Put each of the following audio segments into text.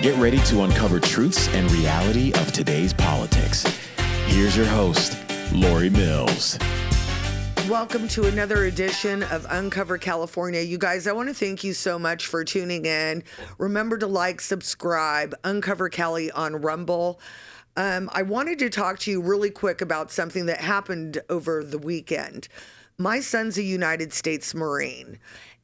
Get ready to uncover truths and reality of today's politics. Here's your host, Lori Mills. Welcome to another edition of Uncover California. You guys, I want to thank you so much for tuning in. Remember to like, subscribe, Uncover Cali on Rumble. I wanted to talk to you really quick about something that happened over the weekend. My son's a United States Marine,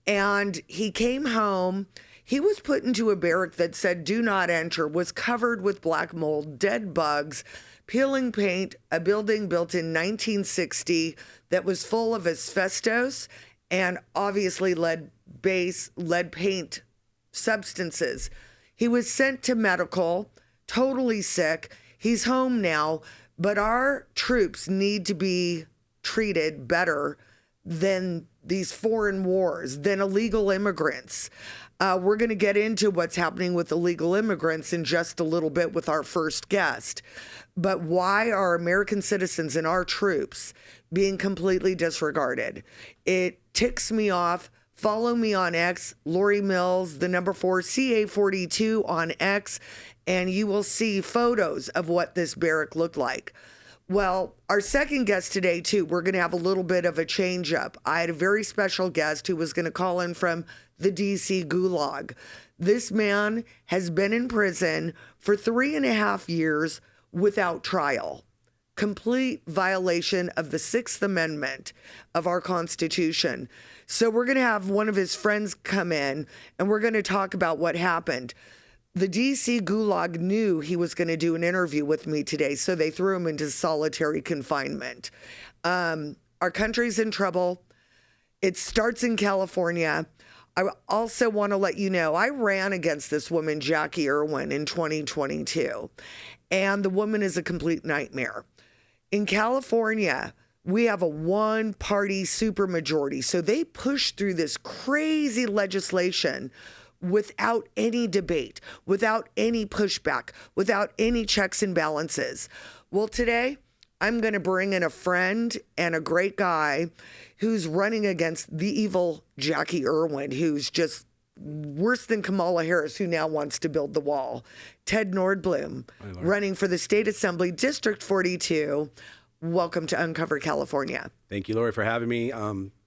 and he came home. He was put into a barrack that said, "Do not enter," was covered with black mold, dead bugs, peeling paint, a building built in 1960 that was full of asbestos and obviously lead paint substances. He was sent to medical, totally sick. He's home now, but our troops need to be treated better than these foreign wars, than illegal immigrants. We're going to get into what's happening with illegal immigrants in just a little bit with our first guest. But why are American citizens and our troops being completely disregarded? It ticks me off. Follow me on X, Lori Mills, the number 4, CA42 on X, and you will see photos of what this barrack looked like. Well, our second guest today, too, we're going to have a little bit of a change up. I had a very special guest who was going to call in from the DC Gulag. This man has been in prison for 3.5 years without trial. Complete violation of the Sixth Amendment of our Constitution. So we're going to have one of his friends come in, and we're going to talk about what happened. The DC Gulag knew he was going to do an interview with me today, so they threw him into solitary confinement. Our country's in trouble. It starts in California. I also want to let you know, I ran against this woman, Jackie Irwin, in 2022, and the woman is a complete nightmare. In California, we have a one-party supermajority, so they push through this crazy legislation without any debate, without any pushback, without any checks and balances. Well, today, I'm going to bring in a friend and a great guy who's running against the evil Jackie Irwin, who's just worse than Kamala Harris, who now wants to build the wall. Ted Nordblum, running for the State Assembly, District 42. Welcome to Uncover California. Thank you, Lori, for having me.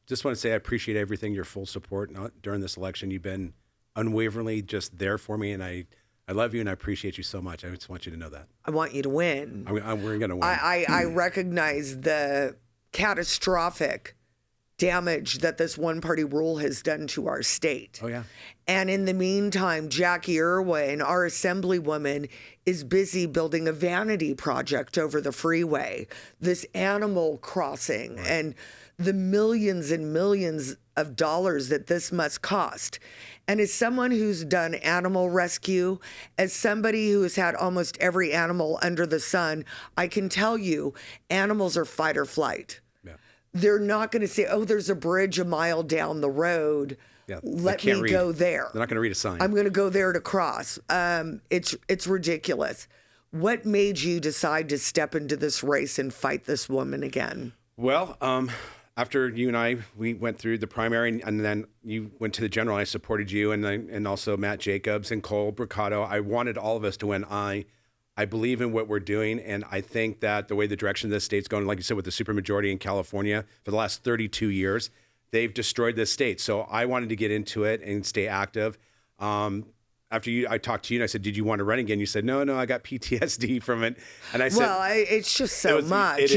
Just want to say I appreciate everything, your full support during this election. You've been unwaveringly just there for me, and I love you and I appreciate you so much. I just want you to know that. I want you to win. We're going to win. I recognize the catastrophic damage that this one-party rule has done to our state. Oh, yeah. And in the meantime, Jackie Irwin, our assemblywoman, is busy building a vanity project over the freeway, this animal crossing, right, and the millions and millions of dollars that this must cost. And as someone who's done animal rescue, as somebody who has had almost every animal under the sun, I can tell you, animals are fight or flight. Yeah. They're not going to say, "Oh, there's a bridge a mile down the road. Yeah, let me go there." They're not going to read a sign. I'm going to go there to cross. It's ridiculous. What made you decide to step into this race and fight this woman again? Well, after you and I, we went through the primary, and then you went to the general. I supported you, and also Matt Jacobs and Cole Bricado. I wanted all of us to win. I believe in what we're doing, and I think that the way the direction of this state's going, like you said, with the supermajority in California for the last 32 years, they've destroyed this state. So I wanted to get into it and stay active. After I talked to you and I said, "Did you want to run again?" You said, No, I got PTSD from it. And I said, "Well, it's just so much. It's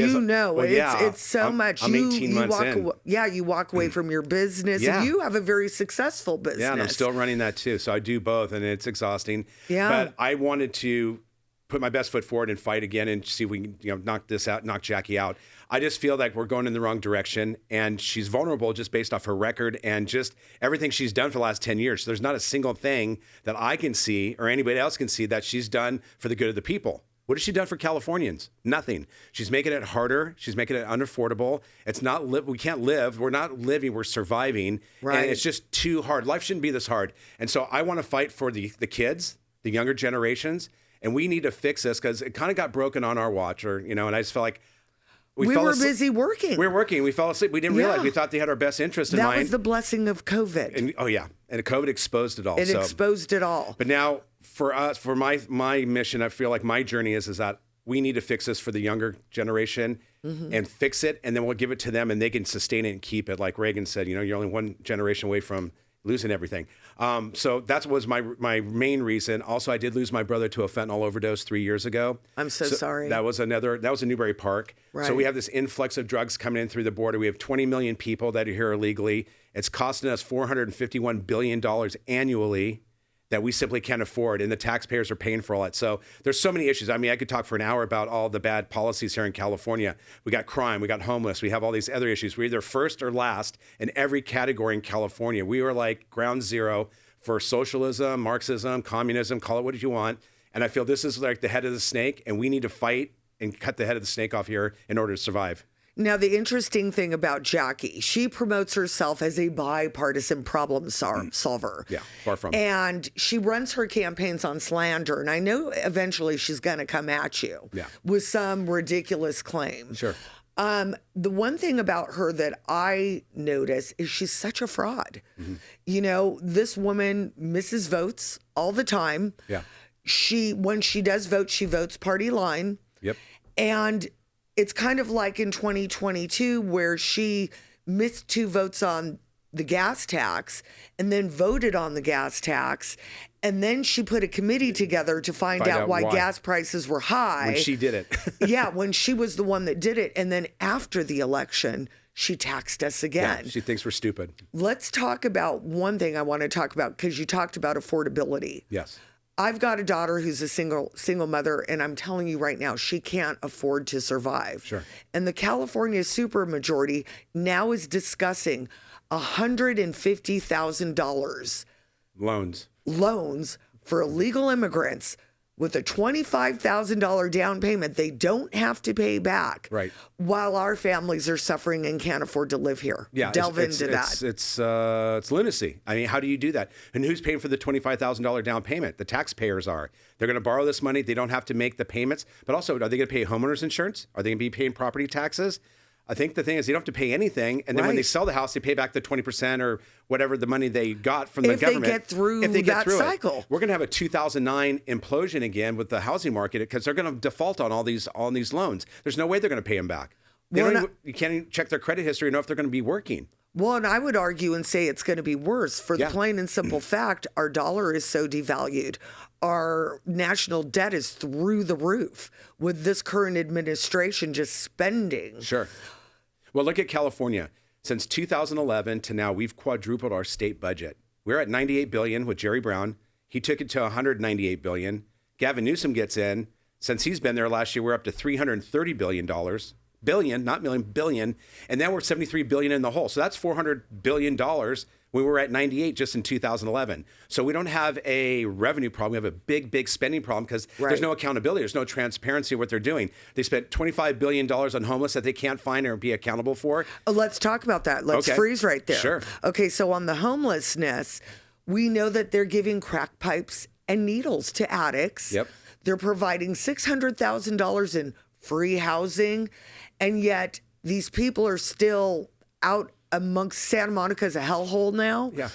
so much. I'm 18 months in. You walk away from your business. Yeah. And you have a very successful business. Yeah, and I'm still running that too. So I do both, and it's exhausting. Yeah. But I wanted to put my best foot forward and fight again and see if we can, knock this out, knock Jackie out. I just feel like we're going in the wrong direction, and she's vulnerable just based off her record and just everything she's done for the last 10 years. So there's not a single thing that I can see or anybody else can see that she's done for the good of the people. What has she done for Californians? Nothing. She's making it harder. She's making it unaffordable. It's not we can't live. We're not living. We're surviving. Right. And it's just too hard. Life shouldn't be this hard. And so I want to fight for the kids, the younger generations, and we need to fix this because it kind of got broken on our watch, and I just felt like We fell were asleep. busy working. We were working. We fell asleep. We didn't realize. We thought they had our best interest in mind. That was the blessing of COVID. And and COVID exposed it all. It exposed it all. But now, for us, for my mission, I feel like my journey is that we need to fix this for the younger generation and fix it, and then we'll give it to them, and they can sustain it and keep it. Like Reagan said, you're only one generation away from losing everything. So that was my main reason. Also, I did lose my brother to a fentanyl overdose 3 years ago. I'm so sorry. That was in Newbury Park. Right. So we have this influx of drugs coming in through the border. We have 20 million people that are here illegally. It's costing us $451 billion annually that we simply can't afford, and the taxpayers are paying for all that. So there's so many issues. I mean, I could talk for an hour about all the bad policies here in California. We got crime, we got homeless, we have all these other issues. We're either first or last in every category in California. We were like ground zero for socialism, Marxism, communism, call it what you want. And I feel this is like the head of the snake, and we need to fight and cut the head of the snake off here in order to survive. Now, the interesting thing about Jackie, she promotes herself as a bipartisan problem solver. Yeah, far from. And she runs her campaigns on slander. And I know eventually she's going to come at you with some ridiculous claim. Sure. The one thing about her that I notice is she's such a fraud. This woman misses votes all the time. Yeah. When she does vote, she votes party line. Yep. And it's kind of like in 2022 where she missed 2 votes on the gas tax and then voted on the gas tax. And then she put a committee together to find out why gas prices were high. When she did it. Yeah, when she was the one that did it. And then after the election, she taxed us again. Yeah, she thinks we're stupid. Let's talk about one thing I want to talk about, because you talked about affordability. Yes. I've got a daughter who's a single mother, and I'm telling you right now, she can't afford to survive. Sure. And the California supermajority now is discussing $150,000 loans for illegal immigrants with a $25,000 down payment they don't have to pay back. Right. While our families are suffering and can't afford to live here. Yeah. Delve into that. It's lunacy. I mean, how do you do that? And who's paying for the $25,000 down payment? The taxpayers are. They're going to borrow this money. They don't have to make the payments. But also, are they going to pay homeowners insurance? Are they going to be paying property taxes? I think the thing is, you don't have to pay anything, and then when they sell the house, they pay back the 20% or whatever the money they got from the government. If they get through that cycle. We're going to have a 2009 implosion again with the housing market, because they're going to default on all these loans. There's no way they're going to pay them back. You can't even check their credit history and know if they're going to be working. Well, and I would argue and say it's going to be worse for the plain and simple fact our dollar is so devalued. Our national debt is through the roof with this current administration just spending. Sure. Well, look at California. Since 2011 to now, we've quadrupled our state budget. We're at $98 billion with Jerry Brown. He took it to $198 billion. Gavin Newsom gets in. Since he's been there last year, we're up to $330 billion. Billion, not million, billion. And then we're $73 billion in the hole. So that's $400 billion. We were at 98 just in 2011. So we don't have a revenue problem. We have a big, big spending problem because there's no accountability. There's no transparency of what they're doing. They spent $25 billion on homeless that they can't find or be accountable for. Let's talk about that. Let's freeze right there. Sure. Okay, so on the homelessness, we know that they're giving crack pipes and needles to addicts. Yep. They're providing $600,000 in free housing, and yet these people are still out amongst Santa Monica as a hellhole now. Yeah.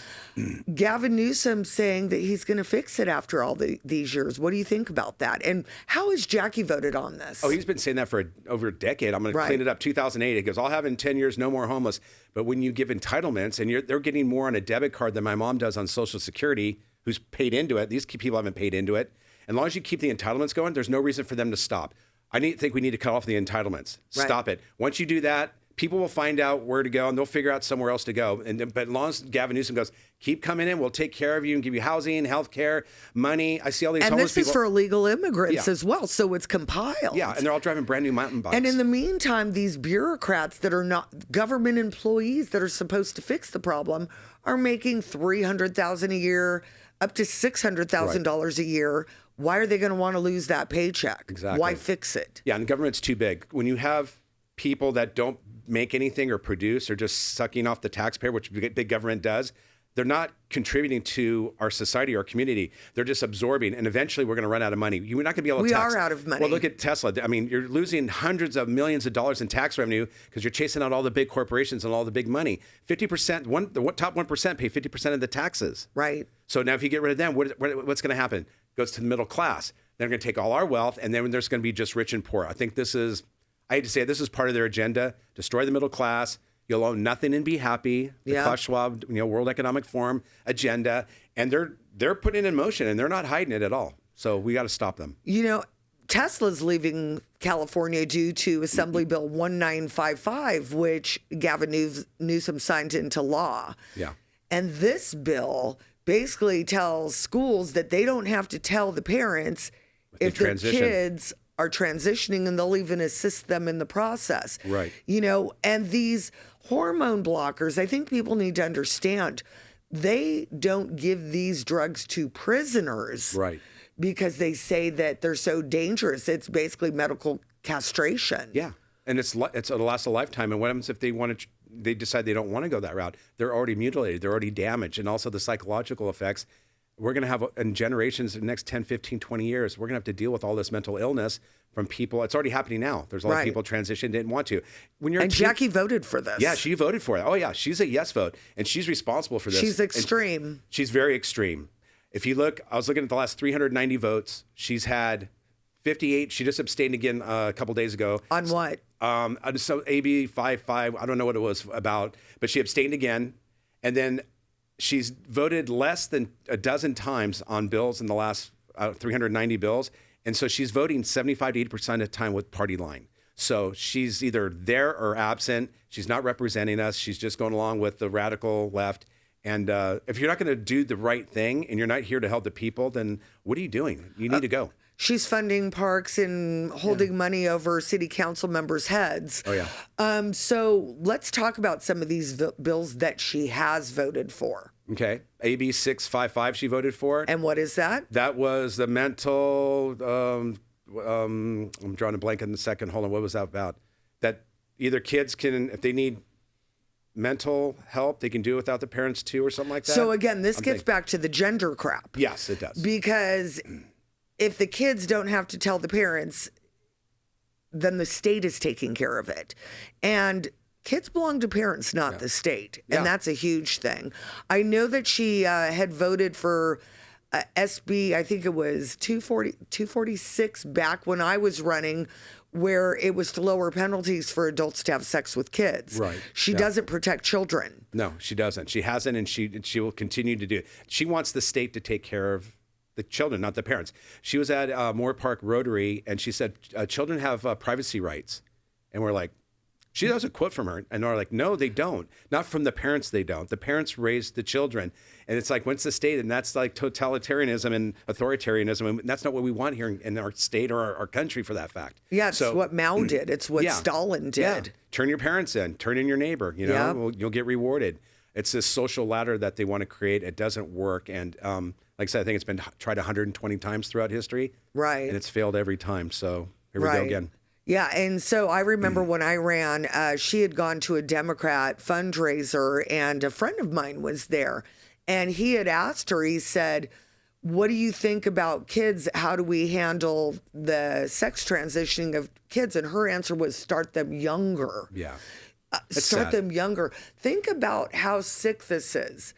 Gavin Newsom saying that he's going to fix it after all these years. What do you think about that? And how has Jackie voted on this? Oh, he's been saying that for over a decade. I'm going to clean it up. 2008, he goes, I'll have in 10 years no more homeless. But when you give entitlements, and they're getting more on a debit card than my mom does on Social Security, who's paid into it. These people haven't paid into it. And as long as you keep the entitlements going, there's no reason for them to stop. I think we need to cut off the entitlements. Right. Stop it. Once you do that, people will find out where to go, and they'll figure out somewhere else to go. But as long as Gavin Newsom goes, keep coming in, we'll take care of you and give you housing, health care, money. I see all these homeless people. And this is for illegal immigrants as well, so it's compiled. Yeah, and they're all driving brand new mountain bikes. And in the meantime, these bureaucrats that are not government employees that are supposed to fix the problem are making $300,000 a year, up to $600,000 a year. Why are they going to want to lose that paycheck? Exactly. Why fix it? Yeah, and the government's too big. When you have people that don't make anything or produce or just sucking off the taxpayer, which big government does, they're not contributing to our society, our community. They're just absorbing, and eventually we're going to run out of money. You're not going to be able to We tax. are out of money. Well, look at Tesla. I mean, you're losing hundreds of millions of dollars in tax revenue because you're chasing out all the big corporations and all the big money. 50%, the top 1% pay 50% of the taxes. Right. So now if you get rid of them, what's going to happen? It goes to the middle class. They're going to take all our wealth, and then there's going to be just rich and poor. I think I hate to say it, this is part of their agenda, destroy the middle class. You'll own nothing and be happy. The Klaus Schwab, World Economic Forum agenda, and they're putting it in motion, and they're not hiding it at all. So we got to stop them. Tesla's leaving California due to Assembly Bill 1955, which Gavin Newsom signed into law. Yeah. And this bill basically tells schools that they don't have to tell the parents if their kids are transitioning, and they'll even assist them in the process. Right. And these hormone blockers, I think people need to understand, they don't give these drugs to prisoners. Right. Because they say that they're so dangerous. It's basically medical castration. Yeah. And it'll last a lifetime. And what happens if they decide they don't want to go that route? They're already mutilated. They're already damaged. And also the psychological effects. We're going to have, in generations, in the next 10, 15, 20 years, we're going to have to deal with all this mental illness from people. It's already happening now. There's a lot of people transitioned, didn't want to. Jackie voted for this. Yeah, she voted for it. Oh, yeah. She's a yes vote. And she's responsible for this. She's extreme. She's very extreme. If you look, I was looking at the last 390 votes. She's had 58. She just abstained again a couple days ago. On what? So AB 55, I don't know what it was about, but she abstained again. And then she's voted less than a dozen times on bills in the last 390 bills. And so she's voting 75 to 80% of the time with party line. So she's either there or absent. She's not representing us. She's just going along with the radical left. And if you're not going to do the right thing and you're not here to help the people, then what are you doing? You need to go. She's funding parks and holding money over city council members' heads. Oh, yeah. So let's talk about some of these bills that she has voted for. Okay. AB 655 she voted for. And what is that? That was the mental, I'm drawing a blank in a second. Hold on. What was that about? That either kids can, if they need mental help, they can do it without the parents too, or something like that. So again, this gets back to the gender crap. Yes, it does. Because if the kids don't have to tell the parents, then the state is taking care of it. And kids belong to parents, not the state. And that's a huge thing. I know that she had voted for SB, I think it was 246 back when I was running, where it was to lower penalties for adults to have sex with kids. Right. She doesn't protect children. No, she doesn't. She hasn't, and she will continue to do it. She wants the state to take care of the children, not the parents. She was at Moore Park Rotary, and she said, children have privacy rights. And we're like, she does a quote from her, and they're like, no, they don't. Not from the parents, they don't. The parents raise the children. And it's like, when's the state? And that's like totalitarianism and authoritarianism. And that's not what we want here in our state or our country, for that fact. Yeah, it's what Mao did. It's what Stalin did. Yeah. Turn your parents in. Turn in your neighbor. You'll get rewarded. It's this social ladder that they want to create. It doesn't work. And like I said, I think it's been tried 120 times throughout history. Right. And it's failed every time. So here we go again. Yeah, and so I remember when I ran, she had gone to a Democrat fundraiser, and a friend of mine was there. And he had asked her, he said, what do you think about kids? How do we handle the sex transitioning of kids? And her answer was, start them younger. Yeah. Start them younger. Think about how sick this is.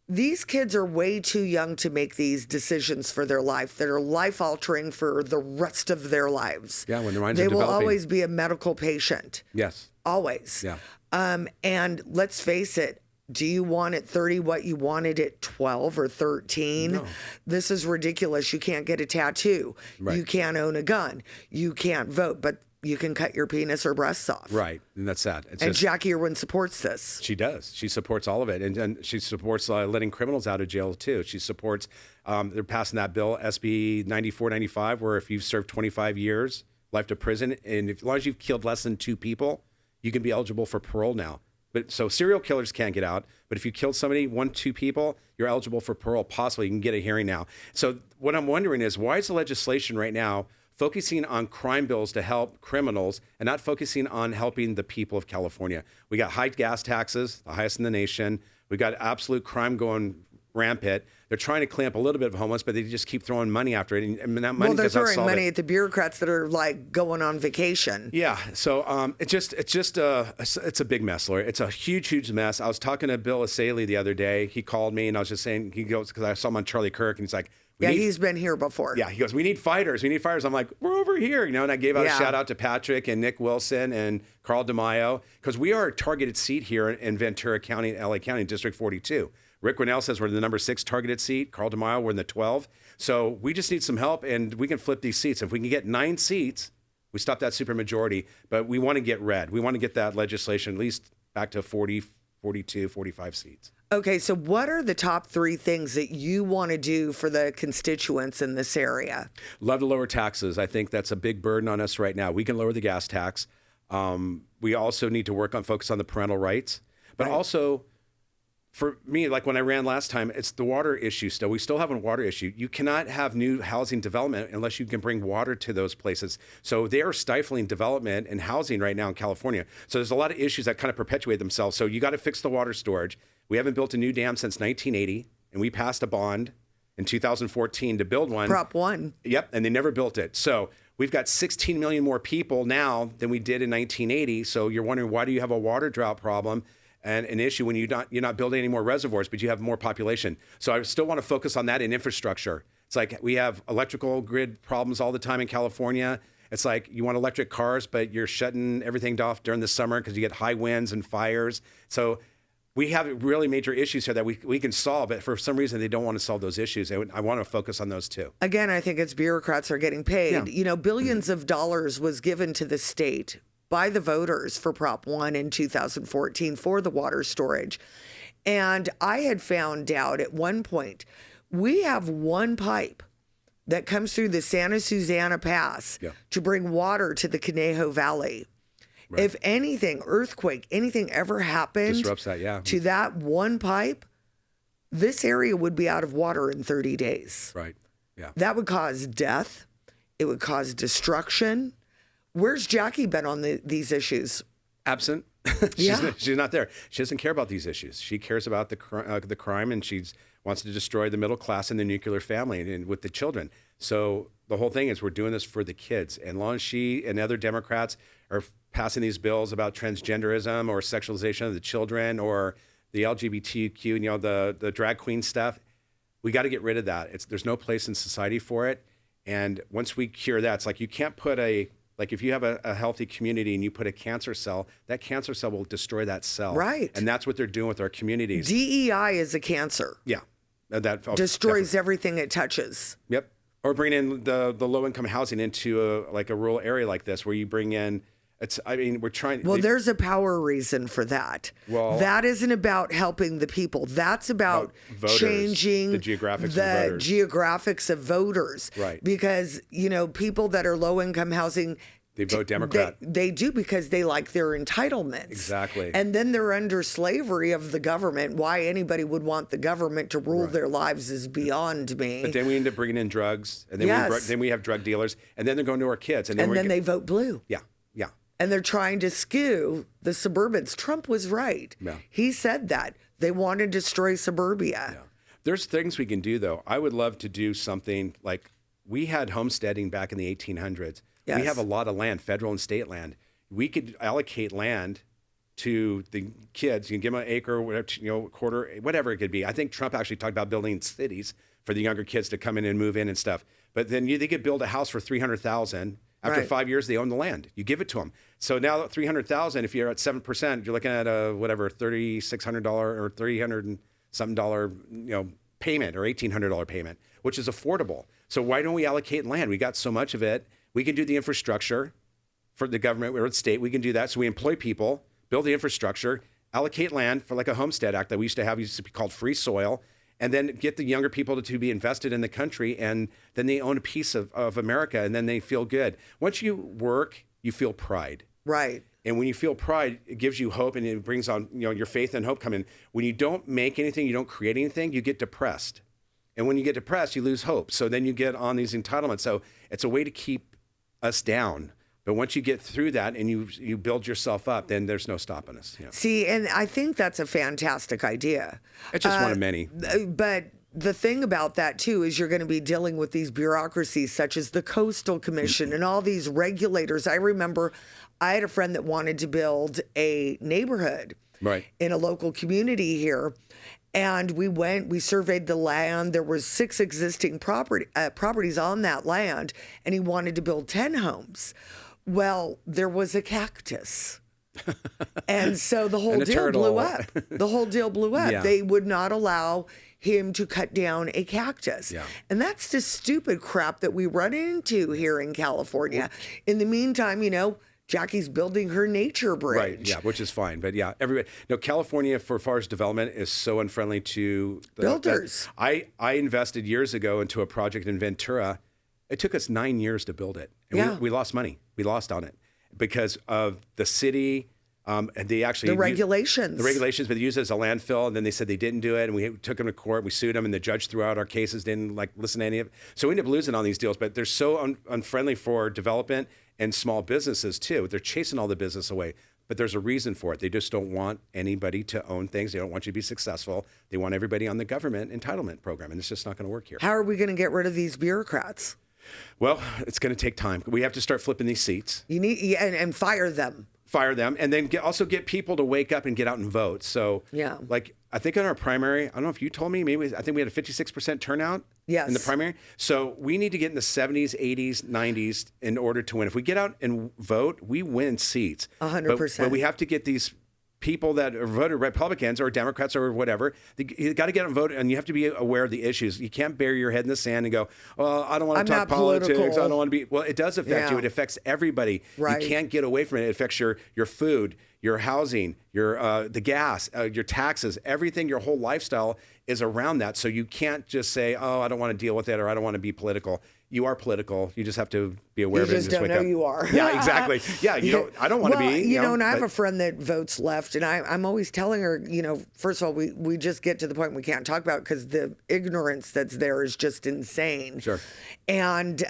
These kids are way too young to make these decisions for their life that are life-altering for the rest of their lives. Yeah, when their minds are developing. They will always be a medical patient. Yes. Always. Yeah. And let's face it, do you want at 30 what you wanted at 12 or 13? No. This is ridiculous. You can't get a tattoo. Right. You can't own a gun. You can't vote, but you can cut your penis or breasts off. Right. And that's sad. And Jackie Irwin supports this. She does. She supports all of it. And she supports letting criminals out of jail, too. She supports, they're passing that bill, SB 9495, where if you've served 25 years, life to prison, and as long as you've killed less than 2 people, you can be eligible for parole now. But so serial killers can't get out. But if you killed somebody, 1, 2 people, you're eligible for parole. Possibly you can get a hearing now. So what I'm wondering is, why is the legislation right now focusing on crime bills to help criminals and not focusing on helping the people of California? We got high gas taxes, the highest in the nation. We got absolute crime going rampant. They're trying to clamp a little bit of homeless, but they just keep throwing money after it. And that money they're does not throwing solve money it. at the bureaucrats that are like going on vacation. Yeah. So it's a big mess, Lori. It's a huge mess. I was talking to Bill Asaley the other day. He called me and I was just saying, he goes, because I saw him on Charlie Kirk and he's like, he's been here before. Yeah, he goes, we need fighters. We need fighters. I'm like, we're over here, and I gave out a shout out to Patrick and Nick Wilson and Carl DeMaio, because we are a targeted seat here in Ventura County, LA County, District 42. Rick Winnell says we're the number 6 targeted seat. Carl DeMaio, we're in the 12. So we just need some help, and we can flip these seats. If we can get 9 seats, we stop that supermajority, but we want to get red. We want to get that legislation at least back to 40, 42, 45 seats. Okay, so what are the top 3 things that you want to do for the constituents in this area? Love to lower taxes. I think that's a big burden on us right now. We can lower the gas tax. We also need to focus on the parental rights. But also, for me, like when I ran last time, it's the water issue still. We still have a water issue. You cannot have new housing development unless you can bring water to those places. So they are stifling development and housing right now in California. So there's a lot of issues that kind of perpetuate themselves. So you got to fix the water storage. We haven't built a new dam since 1980, and we passed a bond in 2014 to build one. Prop 1. Yep, and they never built it. So we've got 16 million more people now than we did in 1980. So you're wondering, why do you have a water drought problem and an issue when you're not building any more reservoirs, but you have more population? So I still want to focus on that in infrastructure. It's like we have electrical grid problems all the time in California. It's like you want electric cars, but you're shutting everything off during the summer because you get high winds and fires. So we have really major issues here that we can solve, but for some reason they don't want to solve those issues. I want to focus on those too. Again, I think it's bureaucrats are getting paid. Yeah. Billions of dollars was given to the state by the voters for Prop 1 in 2014 for the water storage. And I had found out at one point, we have one pipe that comes through the Santa Susana Pass to bring water to the Conejo Valley. Right. If anything, earthquake, anything ever happened disrupts that, to that one pipe, this area would be out of water in 30 days. Right. Yeah. That would cause death. It would cause destruction. Where's Jackie been on these issues? Absent. She's not there. She doesn't care about these issues. She cares about the crime, and she wants to destroy the middle class and the nuclear family and with the children. So the whole thing is we're doing this for the kids. And as long as she and other Democrats are passing these bills about transgenderism or sexualization of the children or the LGBTQ, the drag queen stuff, we got to get rid of that. There's no place in society for it. And once we cure that, it's like you can't put if you have a healthy community and you put a cancer cell, that cancer cell will destroy that cell. Right. And that's what they're doing with our communities. DEI is a cancer. Yeah. That destroys everything it touches. Yep. Or bring in the low-income housing into a rural area like this where you bring in, we're trying. Well, there's a power reason for that. Well, that isn't about helping the people. That's about voters, changing the geographics of voters. Right. Because, people that are low-income housing, they vote Democrat. They do because they like their entitlements. Exactly. And then they're under slavery of the government. Why anybody would want the government to rule their lives is beyond me. But then we end up bringing in drugs, and then we have drug dealers, and then they're going to our kids. And then they vote blue. Yeah. And they're trying to skew the suburbans. Trump was right. Yeah. He said that. They want to destroy suburbia. Yeah. There's things we can do, though. I would love to do something like we had homesteading back in the 1800s. Yes. We have a lot of land, federal and state land. We could allocate land to the kids. You can give them an acre, whatever, quarter, whatever it could be. I think Trump actually talked about building cities for the younger kids to come in and move in and stuff. But then they could build a house for $300,000. After 5 years, they own the land. You give it to them. So now at $300,000, if you're at 7%, you're looking at a $3,600 or $300 and something dollar, payment or $1,800 payment, which is affordable. So why don't we allocate land? We got so much of it. We can do the infrastructure for the government or the state. We can do that. So we employ people, build the infrastructure, allocate land for like a homestead act that we used to be called free soil, and then get the younger people to be invested in the country, and then they own a piece of America, and then they feel good. Once you work, you feel pride. Right. And when you feel pride, it gives you hope, and it brings on your faith and hope come in. When you don't make anything, you don't create anything, you get depressed. And when you get depressed, you lose hope. So then you get on these entitlements. So it's a way to keep us down. But once you get through that and you build yourself up, then there's no stopping us. Yeah. See, and I think that's a fantastic idea. It's just one of many. But the thing about that, too, is you're going to be dealing with these bureaucracies such as the Coastal Commission and all these regulators. I remember I had a friend that wanted to build a neighborhood in a local community here. And we surveyed the land. There was 6 existing properties on that land, and he wanted to build 10 homes. Well, there was a cactus. And so the whole deal blew up. The whole deal blew up. Yeah. They would not allow him to cut down a cactus. Yeah. And that's the stupid crap that we run into here in California. In the meantime, Jackie's building her nature bridge. Right, yeah, which is fine. But yeah, everybody. No, California, for far as development, is so unfriendly to builders. I invested years ago into a project in Ventura. It took us 9 years to build it. And we lost money. We lost on it because of the city. And they actually the regulations, but they used it as a landfill, and then they said they didn't do it, and we took them to court. We sued them, and the judge threw out our cases, didn't listen to any of it. So we ended up losing on these deals. But they're so unfriendly for development and small businesses too. They're chasing all the business away. But there's a reason for it. They just don't want anybody to own things. They don't want you to be successful. They want everybody on the government entitlement program, and it's just not going to work here. How are we going to get rid of these bureaucrats? Well, it's going to take time. We have to start flipping these seats. You need and fire them. Fire them, and then also get people to wake up and get out and vote. So, I think in our primary, I don't know if you told me, I think we had a 56% turnout in the primary. So we need to get in the 70s, 80s, 90s in order to win. If we get out and vote, we win seats. 100%. But we have to get these people that are voted Republicans or Democrats or whatever, you got to get out and vote, and you have to be aware of the issues. You can't bury your head in the sand and go, well, I don't want to talk politics. Political. I don't want to be. Well, it does affect you. It affects everybody. Right. You can't get away from it. It affects your food, your housing, your the gas, your taxes, everything. Your whole lifestyle is around that. So you can't just say, oh, I don't want to deal with it, or I don't want to be political. You are political. You just have to be aware of it. You just don't know you are. Yeah, exactly. Yeah, I don't want to be. And I have a friend that votes left, and I'm always telling her, first of all, we just get to the point we can't talk about because the ignorance that's there is just insane. Sure. And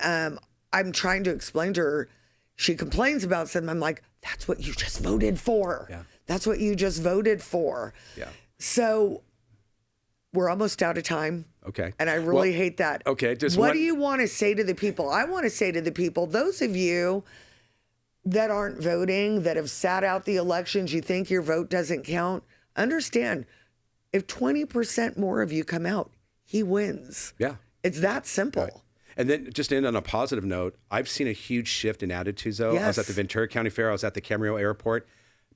I'm trying to explain to her. She complains about something. I'm like, that's what you just voted for. Yeah. That's what you just voted for. Yeah. So we're almost out of time. Okay. And I really hate that. Okay. What do you want to say to the people? I want to say to the people, those of you that aren't voting, that have sat out the elections, you think your vote doesn't count, understand, if 20% more of you come out, he wins. Yeah. It's that simple. Right. And then just to end on a positive note, I've seen a huge shift in attitudes, though. Yes. I was at the Ventura County Fair. I was at the Camarillo Airport.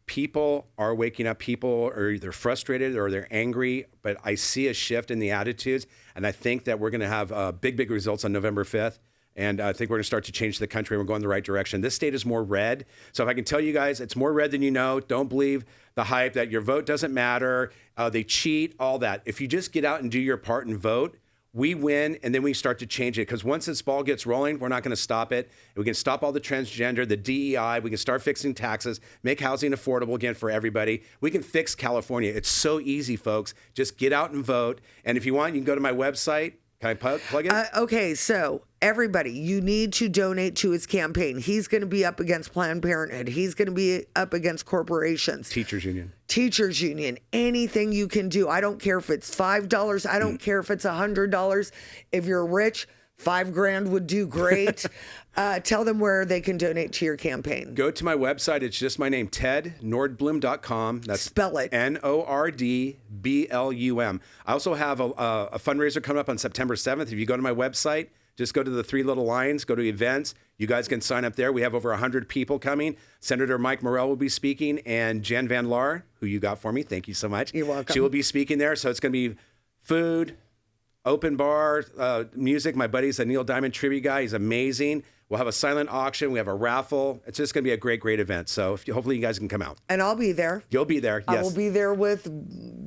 People are waking up. People are either frustrated or they're angry, but I see a shift in the attitudes. And I think that we're going to have big results on November 5th. And I think we're going to start to change the country. We're going in the right direction. This state is more red. So if I can tell you guys, it's more red than you know. Don't believe the hype that your vote doesn't matter. They cheat, all that. If you just get out and do your part and vote, we win, and then we start to change it. Because once this ball gets rolling, we're not going to stop it. We can stop all the transgender, the DEI. We can start fixing taxes, make housing affordable again for everybody. We can fix California. It's so easy, folks. Just get out and vote. And if you want, you can go to my website. Can I plug it? Okay, so everybody, you need to donate to his campaign. He's going to be up against Planned Parenthood. He's going to be up against corporations. Teachers Union. Anything you can do. I don't care if it's $5. I don't care if it's $100. If you're rich, $5,000 would do great. Tell them where they can donate to your campaign. Go to my website. It's just my name, tednordblum.com. That's Spell it. Nordblum. I also have a fundraiser coming up on September 7th. If you go to my website, just go to the 3 little lines, go to events. You guys can sign up there. We have over 100 people coming. Senator Mike Morrell will be speaking, and Jan Van Laar, who you got for me. Thank you so much. You're welcome. She will be speaking there. So it's going to be food, open bar, music. My buddy's a Neil Diamond tribute guy. He's amazing. We'll have a silent auction. We have a raffle. It's just going to be a great event. So hopefully you guys can come out. And I'll be there. You'll be there, yes. I will be there with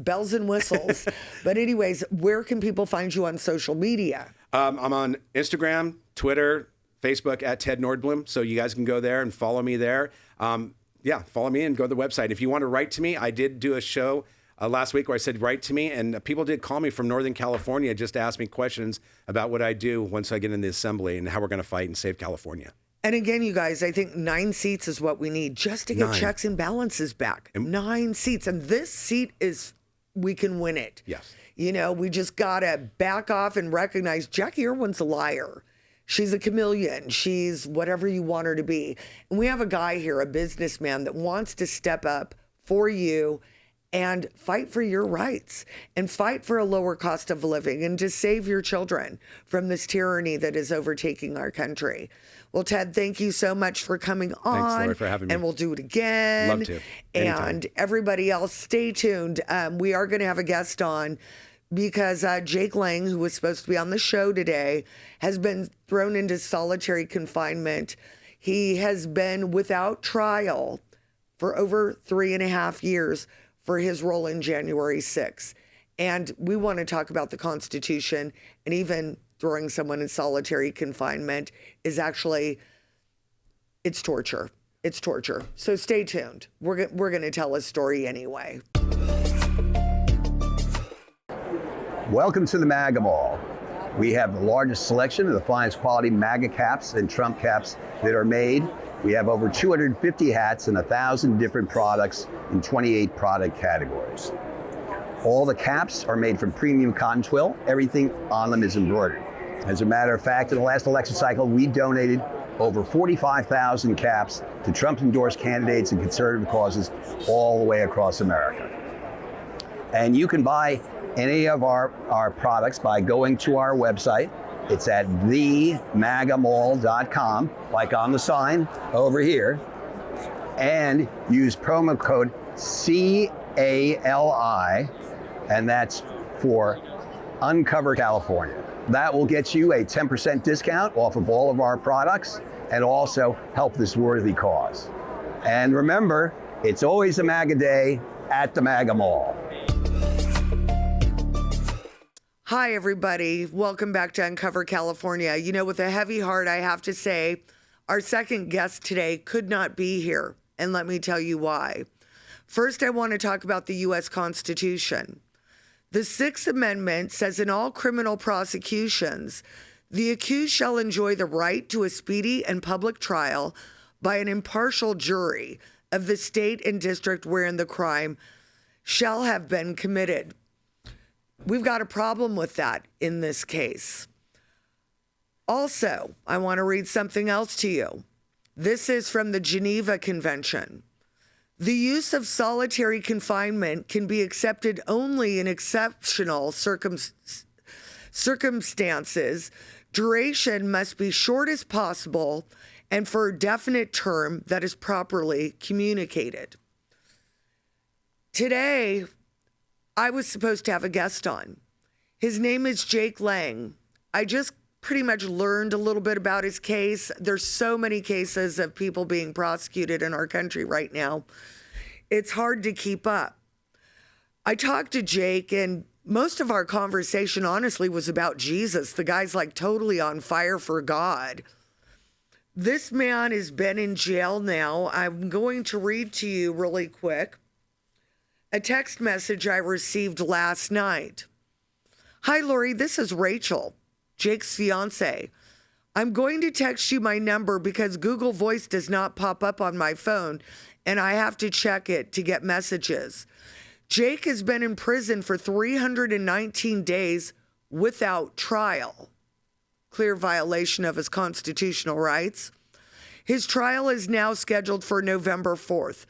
bells and whistles. But anyways, where can people find you on social media? I'm on Instagram, Twitter, Facebook at Ted Nordblum. So you guys can go there and follow me there. Follow me and go to the website. If you want to write to me, I did do a show last week where I said, write to me. And people did call me from Northern California just to ask me questions about what I do once I get in the assembly and how we're going to fight and save California. And again, you guys, I think 9 seats is what we need just to get 9. checks and balances back. 9 seats. And this seat is, we can win it. Yes. You know, we just got to back off and recognize Jackie Irwin's a liar. She's a chameleon. She's whatever you want her to be. And we have a guy here, a businessman that wants to step up for you and fight for your rights and fight for a lower cost of living and to save your children from this tyranny that is overtaking our country. Well, Ted, thank you so much for coming on. Thanks, Lori, for having me. And we'll do it again. Love to. Anytime. And everybody else, stay tuned. We are going to have a guest on because Jake Lang, who was supposed to be on the show today, has been thrown into solitary confinement. He has been without trial for over 3.5 years for his role in January 6th. And we want to talk about the Constitution, and even throwing someone in solitary confinement is actually, it's torture. It's torture. So stay tuned. We're going to tell a story anyway. Welcome to the MAGA Mall. We have the largest selection of the finest quality MAGA caps and Trump caps that are made. We have over 250 hats and 1,000 different products in 28 product categories. All the caps are made from premium cotton twill. Everything on them is embroidered. As a matter of fact, in the last election cycle, we donated over 45,000 caps to Trump-endorsed candidates and conservative causes all the way across America. And you can buy any of our products by going to our website. It's at themagamall.com, like on the sign over here, and use promo code CALI, and that's for Uncover California. That will get you a 10% discount off of all of our products and also help this worthy cause. And remember, it's always a MAGA day at the MAGA Mall. Hi, everybody. Welcome back to Uncover California. You know, with a heavy heart, I have to say, our second guest today could not be here. And let me tell you why. First, I want to talk about the U.S. Constitution. The Sixth Amendment says in all criminal prosecutions, the accused shall enjoy the right to a speedy and public trial by an impartial jury of the state and district wherein the crime shall have been committed. We've got a problem with that in this case. Also, I want to read something else to you. This is from the Geneva Convention. The use of solitary confinement can be accepted only in exceptional circumstances. Duration must be short as possible and for a definite term that is properly communicated. Today, I was supposed to have a guest on. His name is Jake Lang. I just pretty much learned a little bit about his case. There's so many cases of people being prosecuted in our country right now. It's hard to keep up. I talked to Jake, and most of our conversation, honestly, was about Jesus. The guy's like totally on fire for God. This man has been in jail now. I'm going to read to you really quick a text message I received last night. Hi, Lori, this is Rachel, Jake's fiance. I'm going to text you my number because Google Voice does not pop up on my phone, and I have to check it to get messages. Jake has been in prison for 319 days without trial. Clear violation of his constitutional rights. His trial is now scheduled for November 4th.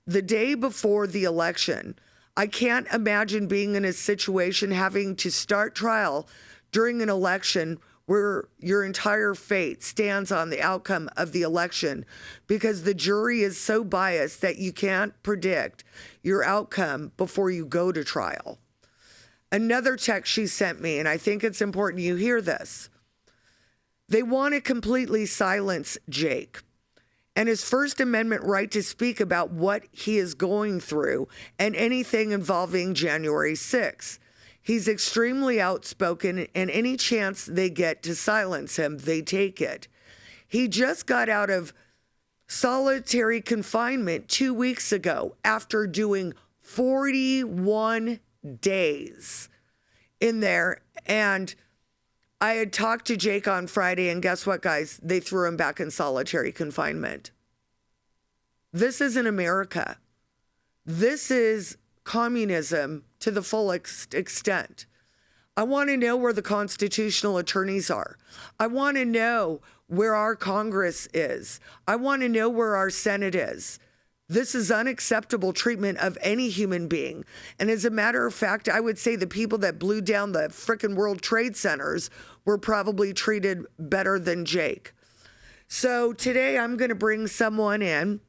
The day before the election. I can't imagine being in a situation having to start trial during an election where your entire fate stands on the outcome of the election because the jury is so biased that you can't predict your outcome before you go to trial. Another text she sent me, and I think it's important you hear this. They want to completely silence Jake and his First Amendment right to speak about what he is going through and anything involving January 6th. He's extremely outspoken, and any chance they get to silence him, they take it. He just got out of solitary confinement 2 weeks ago after doing 41 days in there, and I had talked to Jake on Friday, and guess what, guys? They threw him back in solitary confinement. This isn't America. This is communism to the full extent. I want to know where the constitutional attorneys are. I want to know where our Congress is. I want to know where our Senate is. This is unacceptable treatment of any human being. And as a matter of fact, I would say the people that blew down the frickin' World Trade Centers were probably treated better than Jake. So today I'm going to bring someone in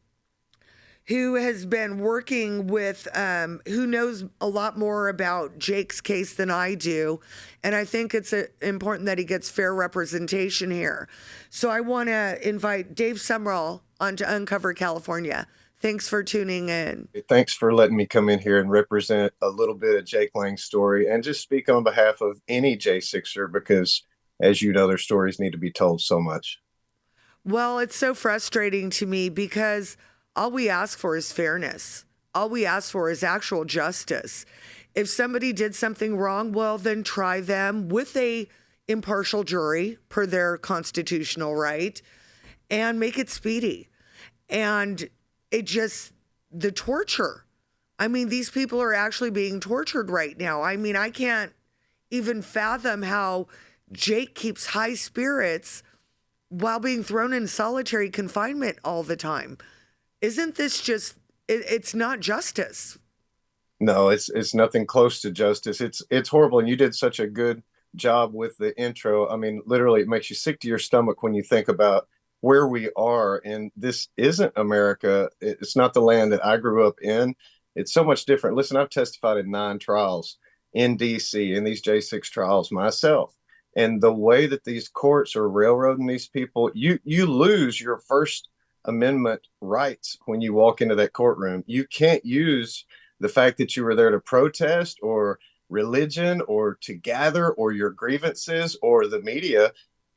who has been working with, who knows a lot more about Jake's case than I do. And I think it's important that he gets fair representation here. So I want to invite Dave Sumrall onto Uncover California. Thanks for tuning in. Thanks for letting me come in here and represent a little bit of Jake Lang's story and just speak on behalf of any J6er because, as you know, their stories need to be told so much. Well, it's so frustrating to me because all we ask for is fairness. All we ask for is actual justice. If somebody did something wrong, well, then try them with a impartial jury per their constitutional right and make it speedy. And the torture. I mean, these people are actually being tortured right now. I mean, I can't even fathom how Jake keeps high spirits while being thrown in solitary confinement all the time. Isn't this just, it's not justice. No, it's nothing close to justice. It's horrible. And you did such a good job with the intro. I mean, literally, it makes you sick to your stomach when you think about where we are. And this isn't America. It's not the land that I grew up in. It's so much different. Listen, I've testified in 9 trials in DC in these J6 trials myself. And the way that these courts are railroading these people, you lose your First Amendment rights when you walk into that courtroom. You can't use the fact that you were there to protest or religion or to gather or your grievances or the media.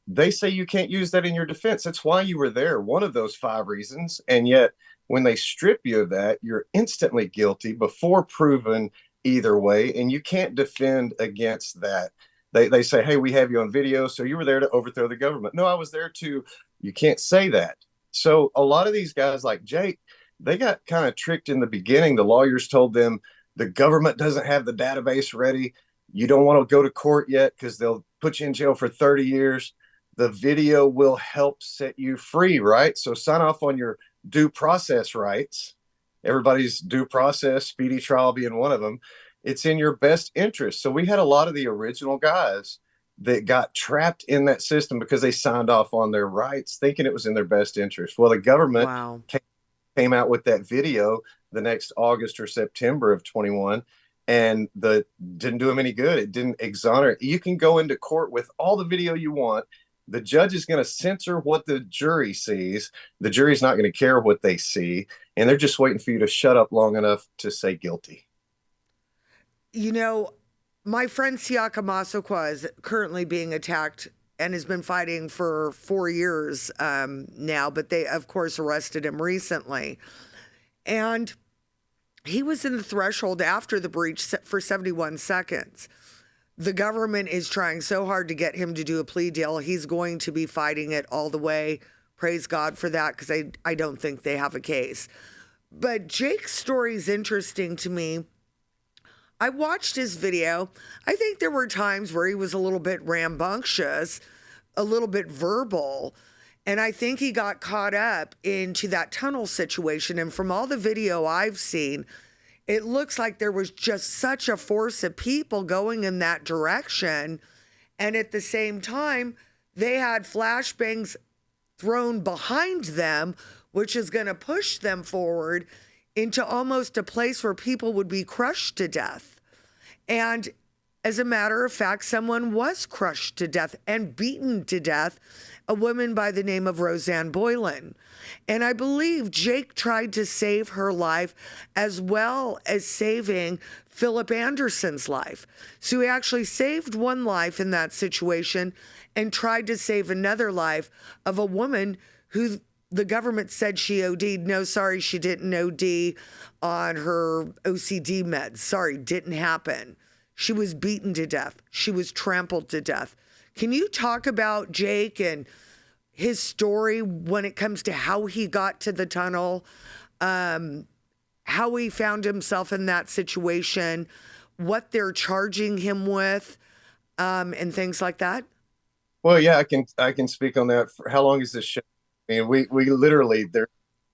They say you can't use that in your defense. That's why you were there, one of those 5 reasons. And yet, when they strip you of that, you're instantly guilty before proven either way, and you can't defend against that. They say, hey, we have you on video, so you were there to overthrow the government. No, I was there to, you can't say that. So a lot of these guys like Jake, they got kind of tricked in the beginning. The lawyers told them the government doesn't have the database ready. You don't want to go to court yet because they'll put you in jail for 30 years. The video will help set you free, right? So sign off on your due process rights. Everybody's due process, speedy trial being one of them. It's in your best interest. So we had a lot of the original guys that got trapped in that system because they signed off on their rights, thinking it was in their best interest. Well, the government came out with that video the next August or September of 21, and didn't do them any good. It didn't exonerate. You can go into court with all the video you want. The judge is going to censor what the jury sees. The jury's not going to care what they see, and they're just waiting for you to shut up long enough to say guilty. You know, my friend Siaka Masakwa is currently being attacked and has been fighting for 4 years now, but they, of course, arrested him recently. And he was in the threshold after the breach for 71 seconds. The government is trying so hard to get him to do a plea deal. He's going to be fighting it all the way. Praise God for that, because I don't think they have a case. But Jake's story is interesting to me. I watched his video. I think there were times where he was a little bit rambunctious, a little bit verbal, and I think he got caught up into that tunnel situation. And from all the video I've seen, it looks like there was just such a force of people going in that direction. And at the same time, they had flashbangs thrown behind them, which is going to push them forward into almost a place where people would be crushed to death. And as a matter of fact, someone was crushed to death and beaten to death, a woman by the name of Roseanne Boylan. And I believe Jake tried to save her life as well as saving Philip Anderson's life. So he actually saved one life in that situation and tried to save another life of a woman who the government said she OD'd. No, sorry, she didn't OD on her OCD meds. Sorry, didn't happen. She was beaten to death. She was trampled to death. Can you talk about Jake and his story when it comes to how he got to the tunnel, how he found himself in that situation, what they're charging him with, and things like that? Well, yeah, I can speak on that. For how long is this show? I mean, we literally there.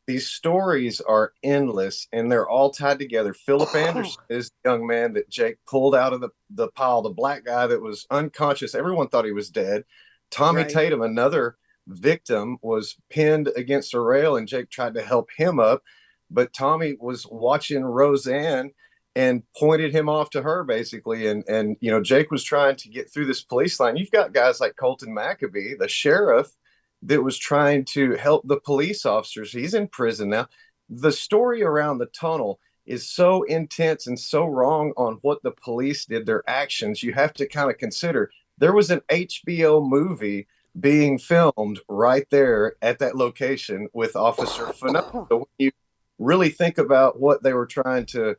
These stories are endless, and they're all tied together. Philip Anderson is the young man that Jake pulled out of the pile, the black guy that was unconscious. Everyone thought he was dead. Tommy Right. Tatum, another victim, was pinned against a rail, and Jake tried to help him up, but Tommy was watching Roseanne and pointed him off to her basically. And Jake was trying to get through this police line. You've got guys like Colton McAbee, the sheriff, that was trying to help the police officers. He's in prison now. The story around the tunnel is so intense and so wrong on what the police did, their actions. You have to kind of consider there was an HBO movie being filmed right there at that location with Officer Fano. So when you really think about what they were trying to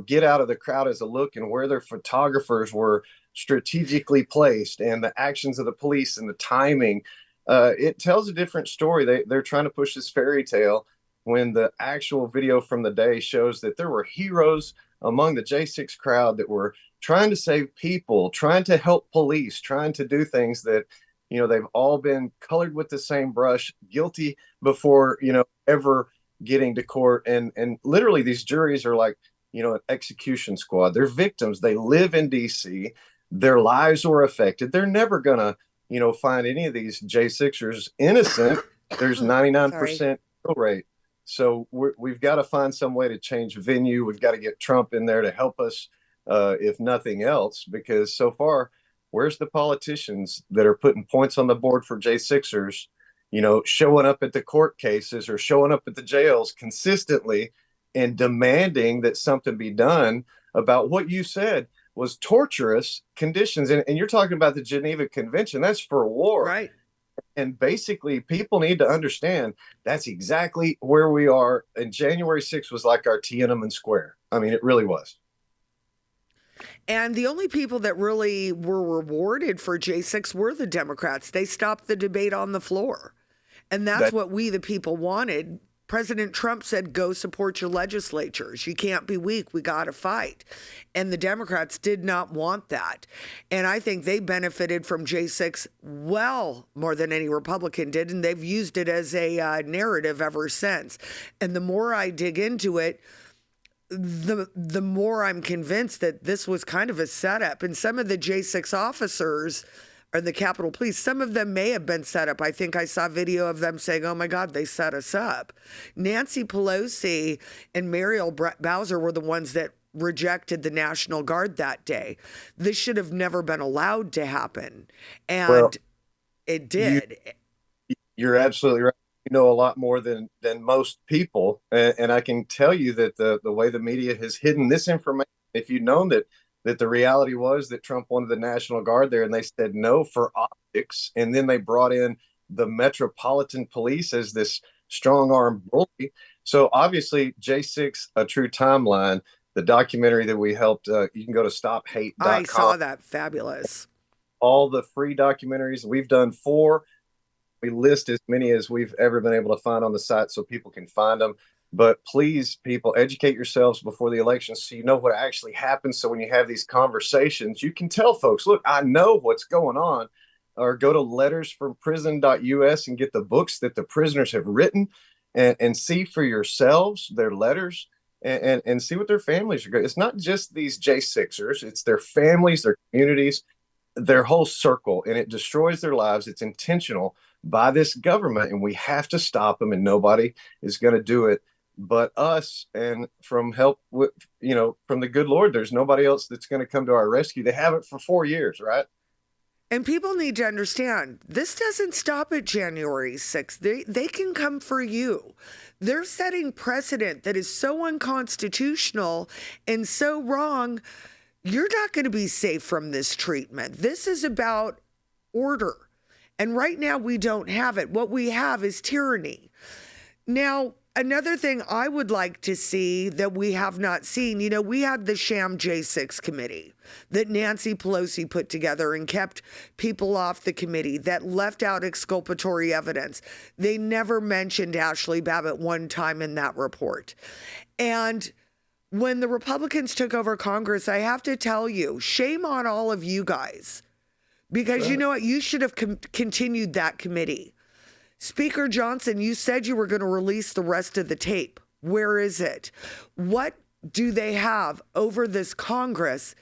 get out of the crowd as a look, and where their photographers were strategically placed, and the actions of the police and the timing, it tells a different story. They're trying to push this fairy tale when the actual video from the day shows that there were heroes among the J6 crowd that were trying to save people, trying to help police, trying to do things that, they've all been colored with the same brush, guilty before, ever getting to court. And literally these juries are like, an execution squad. They're victims. They live in DC. Their lives were affected. They're never going to, find any of these J6ers innocent. There's 99% kill rate. So we've got to find some way to change venue. We've got to get Trump in there to help us, if nothing else, because so far, where's the politicians that are putting points on the board for J6ers, showing up at the court cases or showing up at the jails consistently and demanding that something be done about what you said was torturous conditions. And you're talking about the Geneva Convention. That's for war. Right. And basically, people need to understand that's exactly where we are. And January 6th was like our Tiananmen Square. I mean, it really was. And the only people that really were rewarded for J6 were the Democrats. They stopped the debate on the floor. And that's what we, the people, wanted. President Trump said, go support your legislatures. You can't be weak. We got to fight. And the Democrats did not want that. And I think they benefited from J6 well more than any Republican did. And they've used it as a narrative ever since. And the more I dig into it, the more I'm convinced that this was kind of a setup. And some of the J6 officers or the Capitol Police, some of them may have been set up. I think I saw video of them saying, oh my God, they set us up. Nancy Pelosi and Muriel Bowser were the ones that rejected the National Guard that day. This should have never been allowed to happen. And it did. You're absolutely right. You know a lot more than most people. And I can tell you that the way the media has hidden this information, if you'd known that the reality was that Trump wanted the National Guard there, and they said no for optics. And then they brought in the Metropolitan Police as this strong-arm bully. So obviously, J6, A True Timeline, the documentary that we helped, you can go to stophate.com. I saw that. Fabulous. All the free documentaries. We've done 4. We list as many as we've ever been able to find on the site so people can find them. But please, people, educate yourselves before the election so you know what actually happens. So when you have these conversations, you can tell folks, look, I know what's going on. Or go to lettersfromprison.us and get the books that the prisoners have written and see for yourselves their letters and see what their families are going. It's not just these J6ers. It's their families, their communities, their whole circle. And it destroys their lives. It's intentional by this government. And we have to stop them. And nobody is going to do it but us. And from help with, from the good Lord, there's nobody else that's going to come to our rescue. They haven't for 4 years, right? And people need to understand, this doesn't stop at January 6th. They can come for you. They're setting precedent that is so unconstitutional and so wrong. You're not going to be safe from this treatment. This is about order. And right now we don't have it. What we have is tyranny. Now, Another thing I would like to see that we have not seen, we had the sham J6 committee that Nancy Pelosi put together and kept people off the committee that left out exculpatory evidence. They never mentioned Ashley Babbitt one time in that report. And when the Republicans took over Congress, I have to tell you, shame on all of you guys, because you know what? You should have continued that committee. Speaker Johnson, you said you were going to release the rest of the tape. Where is it? What do they have over this Congress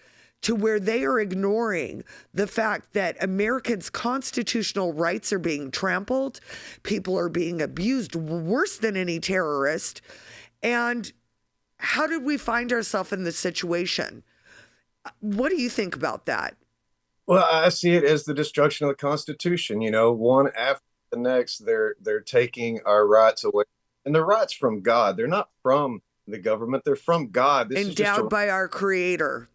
to where they are ignoring the fact that Americans' constitutional rights are being trampled, people are being abused worse than any terrorist? And how did we find ourselves in this situation? What do you think about that? Well, I see it as the destruction of the Constitution. One after the next, they're taking our rights away, and the rights from God. They're not from the government; they're from God. This endowed by our Creator.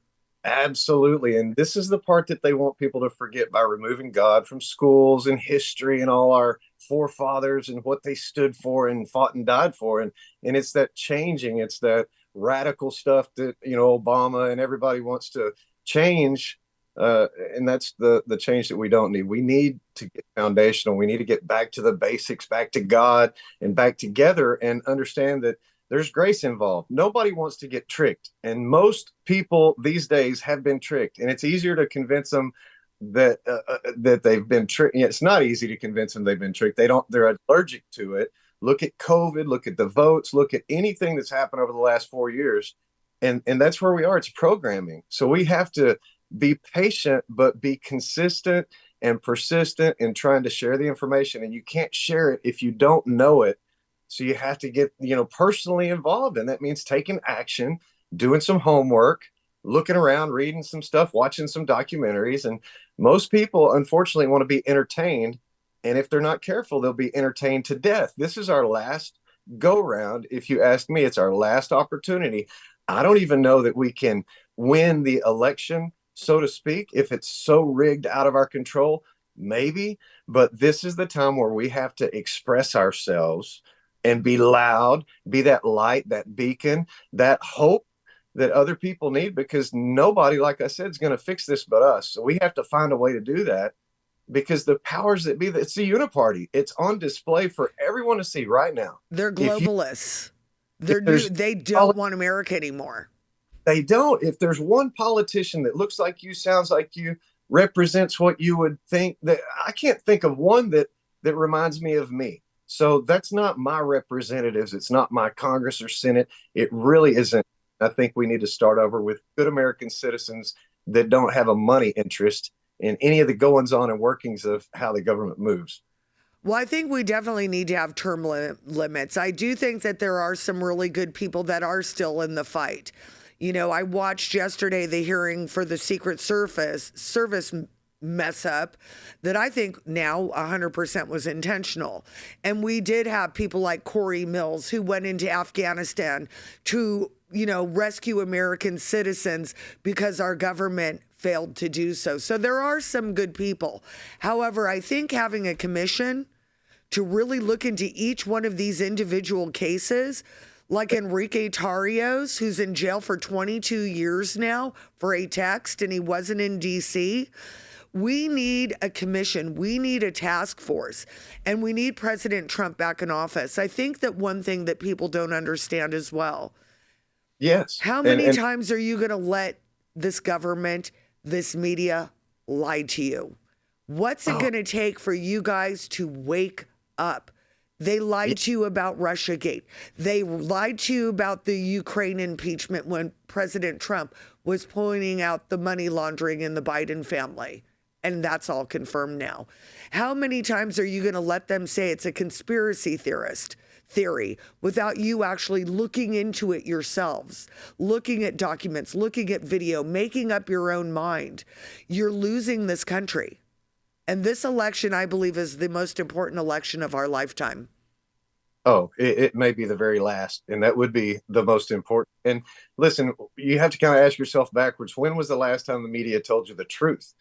Absolutely, and this is the part that they want people to forget by removing God from schools and history and all our forefathers and what they stood for and fought and died for, and it's that changing. It's that radical stuff that Obama and everybody wants to change. And that's the change that we don't need. We need to get foundational. We need to get back to the basics, back to God, and back together, and understand that there's grace involved. Nobody wants to get tricked. And most people these days have been tricked. And it's easier to convince them that they've been tricked. It's not easy to convince them they've been tricked. They're allergic to it. Look at COVID, look at the votes, look at anything that's happened over the last 4 years. And that's where we are. It's programming. So we have to be patient, but be consistent and persistent in trying to share the information. And you can't share it if you don't know it. So you have to get, personally involved. And that means taking action, doing some homework, looking around, reading some stuff, watching some documentaries. And most people, unfortunately, want to be entertained. And if they're not careful, they'll be entertained to death. This is our last go round. If you ask me, it's our last opportunity. I don't even know that we can win the election, so to speak, if it's so rigged out of our control, maybe. But this is the time where we have to express ourselves and be loud, be that light, that beacon, that hope that other people need, because nobody, like I said, is going to fix this but us. So we have to find a way to do that, because the powers that be, it's the uniparty. It's on display for everyone to see right now. They're globalists. They don't want America anymore. They don't. If there's one politician that looks like you, sounds like you, represents what you would think, that I can't think of one that reminds me of me. So that's not my representatives. It's not my Congress or Senate. It really isn't. I think we need to start over with good American citizens that don't have a money interest in any of the goings on and workings of how the government moves. Well, I think we definitely need to have term limits. I do think that there are some really good people that are still in the fight. I watched yesterday the hearing for the Secret Service mess up that I think now 100% was intentional. And we did have people like Corey Mills who went into Afghanistan to, rescue American citizens because our government failed to do so. So there are some good people. However, I think having a commission to really look into each one of these individual cases, like Enrique Tarrios, who's in jail for 22 years now for a text, and he wasn't in DC. We need a commission. We need a task force. And we need President Trump back in office. I think that one thing that people don't understand as well. Yes. How many times are you going to let this government, this media lie to you? What's it going to take for you guys to wake up? They lied to you about Russiagate. They lied to you about the Ukraine impeachment when President Trump was pointing out the money laundering in the Biden family. And that's all confirmed now. How many times are you going to let them say it's a conspiracy theory without you actually looking into it yourselves, looking at documents, looking at video, making up your own mind? You're losing this country. And this election, I believe, is the most important election of our lifetime. Oh, it may be the very last, and that would be the most important. And listen, you have to kind of ask yourself backwards. When was the last time the media told you the truth?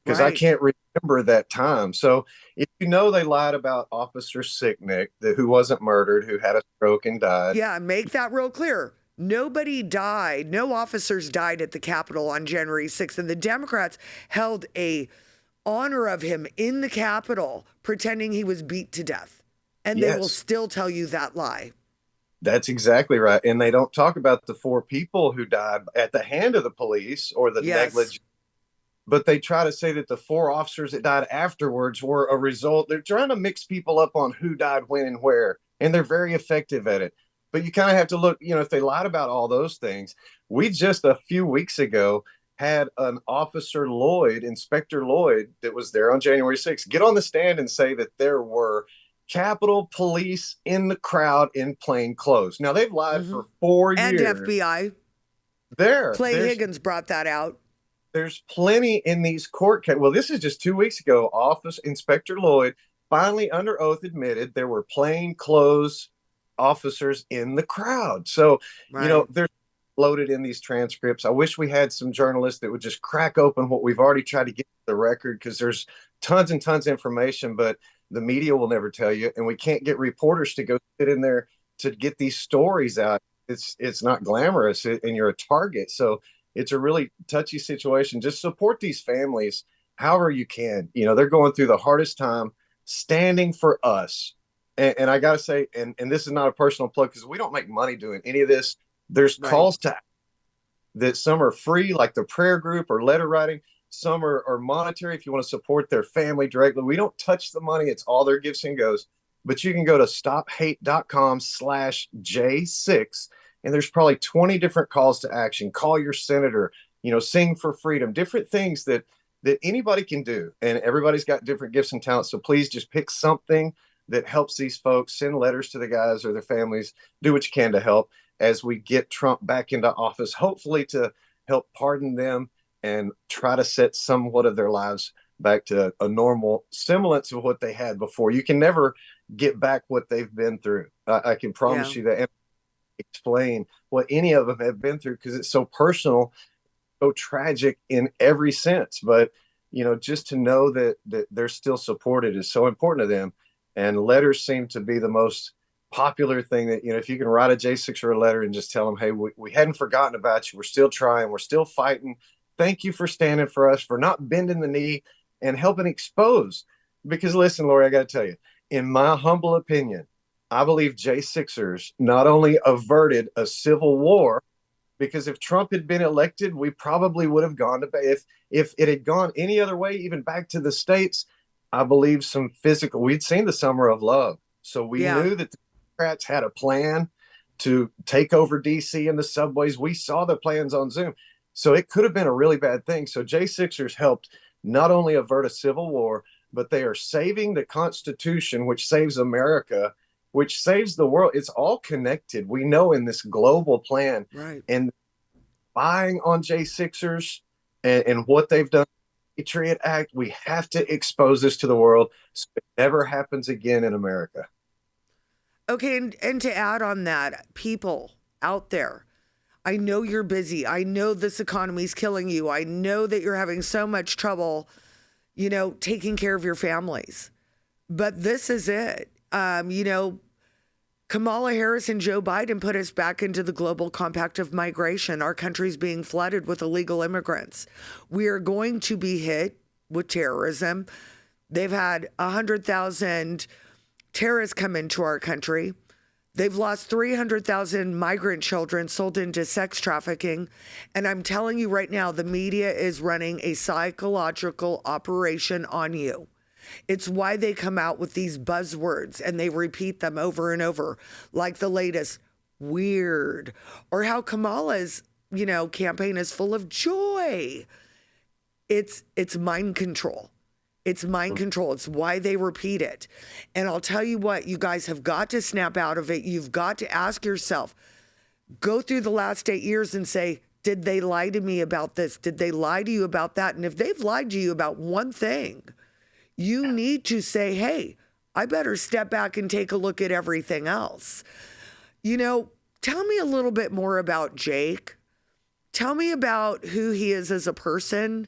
because I Right. can't remember that time. So if you know they lied about Officer Sicknick, who wasn't murdered, who had a stroke and died. Yeah, make that real clear. Nobody died. No officers died at the Capitol on January 6th. And the Democrats held a honor of him in the Capitol, pretending he was beat to death. And they will Yes, still tell you that lie. that's exactly right. And they don't talk about the 4 people who died at the hand of the police or the Yes. negligence, but they try to say that the 4 officers that died afterwards were a result. They're trying to mix people up on who died when and where, and they're very effective at it. But you kind of have to look, if they lied about all those things. We just a few weeks ago had an Officer Lloyd, Inspector Lloyd, that was there on January 6th, get on the stand and say that there were Capitol Police in the crowd in plain clothes. Now they've lied Hmm. for 4 years. And FBI. There, Clay there's Higgins brought that out. there's plenty in these court cases. Well, this is just 2 weeks ago. Office Inspector Lloyd finally under oath admitted there were plain clothes officers in the crowd. So, Right. they're loaded in these transcripts. I wish we had some journalists that would just crack open what we've already tried to get to the record, because there's tons and tons of information, but the media will never tell you. And we can't get reporters to go sit in there to get these stories out. It's not glamorous, and you're a target. So it's a really touchy situation. Just support these families however you can. They're going through the hardest time, standing for us. And I got to say, and this is not a personal plug because we don't make money doing any of this. There's Right. calls to that, some are free, like the prayer group or letter writing. Some are monetary if you want to support their family directly. We don't touch the money. It's all their gifts and goes. But you can go to stophate.com/J6, and there's probably 20 different calls to action. Call your senator, sing for freedom, different things that anybody can do. And everybody's got different gifts and talents. So please just pick something that helps these folks. Send letters to the guys or their families. Do what you can to help as we get Trump back into office, hopefully to help pardon them and try to set somewhat of their lives back to a normal semblance of what they had before. You can never get back what they've been through. I can promise you that, and explain what any of them have been through, because it's so personal, so tragic in every sense. But just to know that they're still supported is so important to them. And letters seem to be the most popular thing that, if you can write a J6 or a letter and just tell them, hey, we hadn't forgotten about you. We're still trying. We're still fighting. Thank you for standing for us, for not bending the knee and helping expose. Because listen, Lori, I got to tell you, in my humble opinion, I believe J6ers not only averted a civil war, because if Trump had been elected, we probably would have gone to, if it had gone any other way, even back to the States, I believe we'd seen the summer of love. So we knew that the Democrats had a plan to take over DC and the subways. We saw the plans on Zoom. So it could have been a really bad thing. So J6ers helped not only avert a civil war, but they are saving the Constitution, which saves America, which saves the world. It's all connected. We know in this global plan. Right. And spying on J6ers and what they've done, Patriot Act, we have to expose this to the world so it never happens again in America. Okay, and to add on that, people out there, I know you're busy. I know this economy is killing you. I know that you're having so much trouble, taking care of your families. But this is it. Kamala Harris and Joe Biden put us back into the global compact of migration. Our country's being flooded with illegal immigrants. We are going to be hit with terrorism. They've had 100,000 terrorists come into our country. They've lost 300,000 migrant children sold into sex trafficking. And I'm telling you right now, the media is running a psychological operation on you. It's why they come out with these buzzwords and they repeat them over and over, like the latest weird, or how Kamala's, campaign is full of joy. It's mind control. It's mind control. It's why they repeat it. And I'll tell you what, you guys have got to snap out of it. You've got to ask yourself, go through the last 8 years and say, did they lie to me about this? Did they lie to you about that? And if they've lied to you about one thing, you need to say, hey, I better step back and take a look at everything else. Tell me a little bit more about Jake. Tell me about who he is as a person.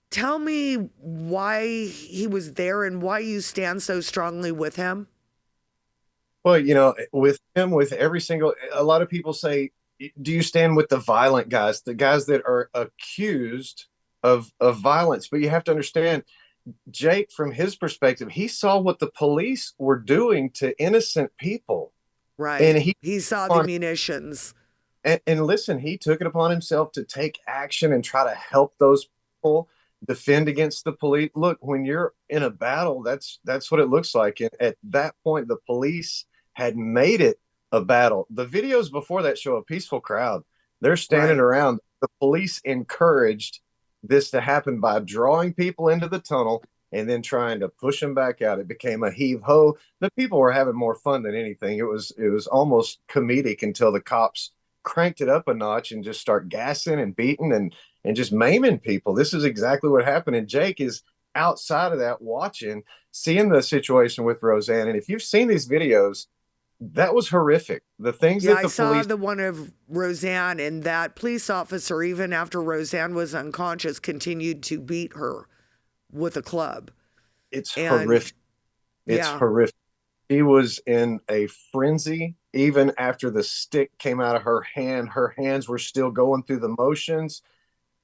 Tell me why he was there and why you stand so strongly with him. Well, with him, with every single, a lot of people say, do you stand with the violent guys, the guys that are accused of violence? But you have to understand, Jake, from his perspective, he saw what the police were doing to innocent people. And Right. He saw the on, munitions. and listen, he took it upon himself to take action and try to help those people defend against the police. Look, when you're in a battle, that's what it looks like. And at that point, the police had made it a battle. The videos before that show a peaceful crowd. They're standing Right. around. The police encouraged this to happen by drawing people into the tunnel and then trying to push them back out. It became a heave ho. The people were having more fun than anything. It was almost comedic until the cops cranked it up a notch and just start gassing and beating and just maiming people. This is exactly what happened. And Jake is outside of that watching, seeing the situation with Roseanne. And if you've seen these videos, that was horrific. The things Yeah, that I the saw police the one of Roseanne, and that police officer, even after Roseanne was unconscious, continued to beat her with a club. it's And horrific. It's yeah, horrific. She was in a frenzy. Even after the stick came out of her hand, her hands were still going through the motions.